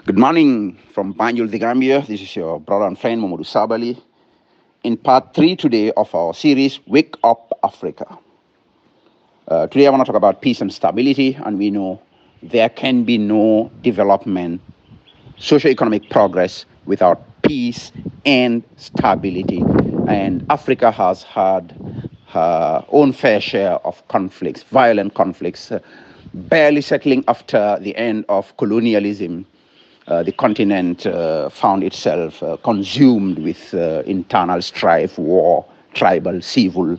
Good morning from Banjul, the Gambia. This is your brother and friend Mamadou Sabali in part 3 today of our series Wake Up Africa. Today I want to talk about peace and stability, and we know there can be no development, socio-economic progress without peace and stability. And Africa has had her own fair share of conflicts, violent conflicts, barely settling after the end of colonialism. The continent found itself consumed with internal strife, war, tribal, civil.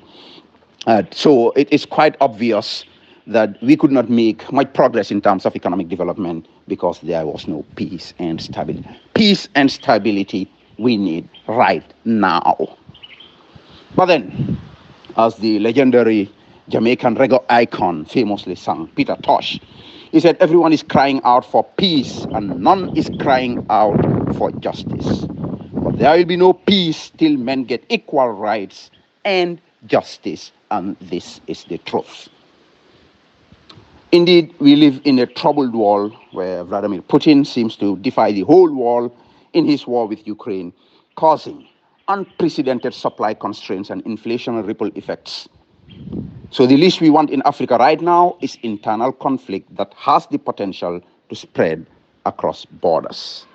So it is quite obvious that we could not make much progress in terms of economic development because there was no peace and stability. Peace and stability we need right now. But then, as the legendary Jamaican reggae icon famously sang, Peter Tosh, he said, everyone is crying out for peace and none is crying out for justice. But there will be no peace till men get equal rights and justice, and this is the truth. Indeed, we live in a troubled world where Vladimir Putin seems to defy the whole world in his war with Ukraine, causing unprecedented supply constraints and inflationary ripple effects. So the least we want in Africa right now is internal conflict that has the potential to spread across borders.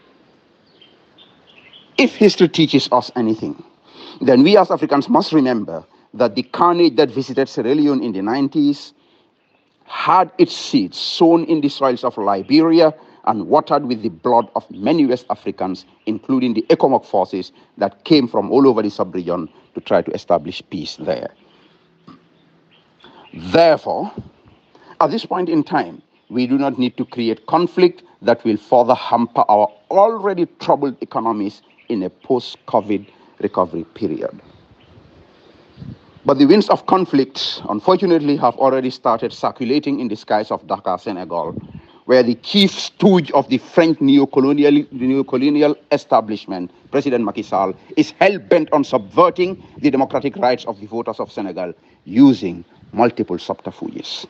If history teaches us anything, then we as Africans must remember that the carnage that visited Sierra Leone in the 90s had its seeds sown in the soils of Liberia and watered with the blood of many West Africans, including the ECOMOG forces that came from all over the sub-region to try to establish peace there. Therefore, at this point in time, we do not need to create conflict that will further hamper our already troubled economies in a post-COVID recovery period. But the winds of conflict, unfortunately, have already started circulating in the skies of Dakar, Senegal, where the chief stooge of the French neo-colonial establishment, President Macky Sall, is hell-bent on subverting the democratic rights of the voters of Senegal using multiple subterfuges.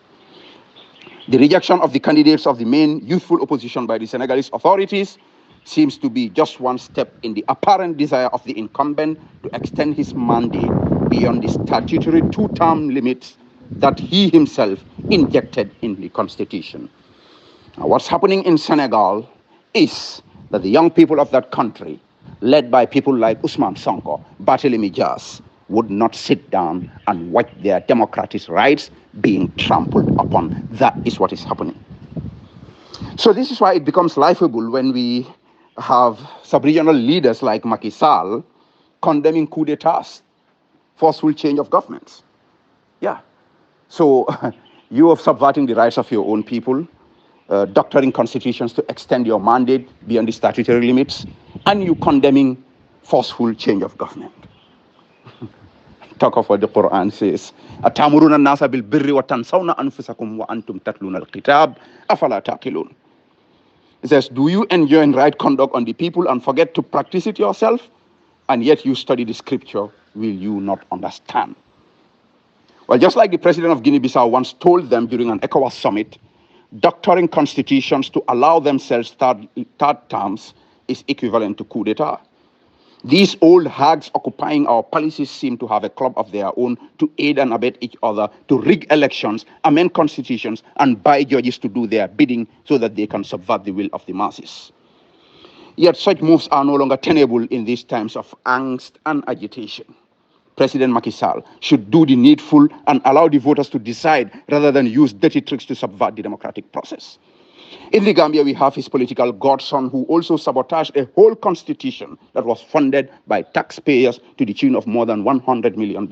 The rejection of the candidates of the main youthful opposition by the Senegalese authorities seems to be just one step in the apparent desire of the incumbent to extend his mandate beyond the statutory two-term limits that he himself injected in the constitution. Now, what's happening in Senegal is that the young people of that country, led by people like Ousmane Sonko, Barthélémy Dias, would not sit down and watch their democratic rights being trampled upon. That is what is happening. So this is why it becomes laughable when we have sub-regional leaders like Macky Sall condemning coup d'etats, forceful change of governments. Yeah. So you are subverting the rights of your own people, doctoring constitutions to extend your mandate beyond the statutory limits, and you condemning forceful change of government. Talk of what the Quran says. أَتَأْمُرُونَ النَّاسَ بِالْبِرِّ وَتَنْسَوْنَ أَنفُسَكُمْ وَأَنْتُمْ تَتْلُونَ الْكِتَابَ أَفَلَا تَعْقِلُونَ. It says, do you enjoin right conduct on the people and forget to practice it yourself? And yet you study the scripture, will you not understand? Well, just like the president of Guinea-Bissau once told them during an ECOWAS summit, doctoring constitutions to allow themselves third terms is equivalent to coup d'etat. These old hags occupying our palaces seem to have a club of their own to aid and abet each other, to rig elections, amend constitutions, and buy judges to do their bidding so that they can subvert the will of the masses. Yet such moves are no longer tenable in these times of angst and agitation. President Macky Sall should do the needful and allow the voters to decide rather than use dirty tricks to subvert the democratic process. In the Gambia, we have his political godson who also sabotaged a whole constitution that was funded by taxpayers to the tune of more than $100 million.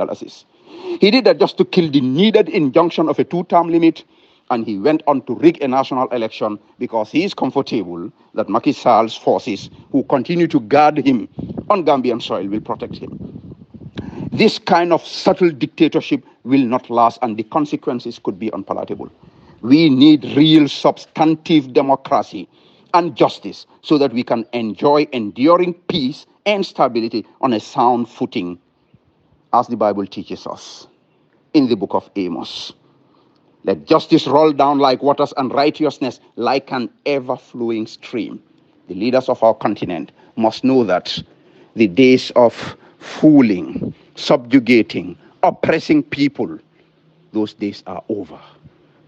He did that just to kill the needed injunction of a two-term limit, and he went on to rig a national election because he is comfortable that Macky Sall's forces, who continue to guard him on Gambian soil, will protect him. This kind of subtle dictatorship will not last, and the consequences could be unpalatable. We need real substantive democracy and justice so that we can enjoy enduring peace and stability on a sound footing, as the Bible teaches us in the book of Amos. Let justice roll down like waters and righteousness like an ever-flowing stream. The leaders of our continent must know that the days of fooling, subjugating, oppressing people, those days are over.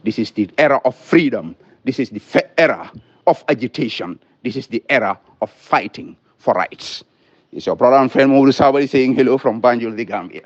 This is the era of freedom. This is the era of agitation. This is the era of fighting for rights. It's your brother and friend Maurice Sabari saying hello from Banjul, the Gambia.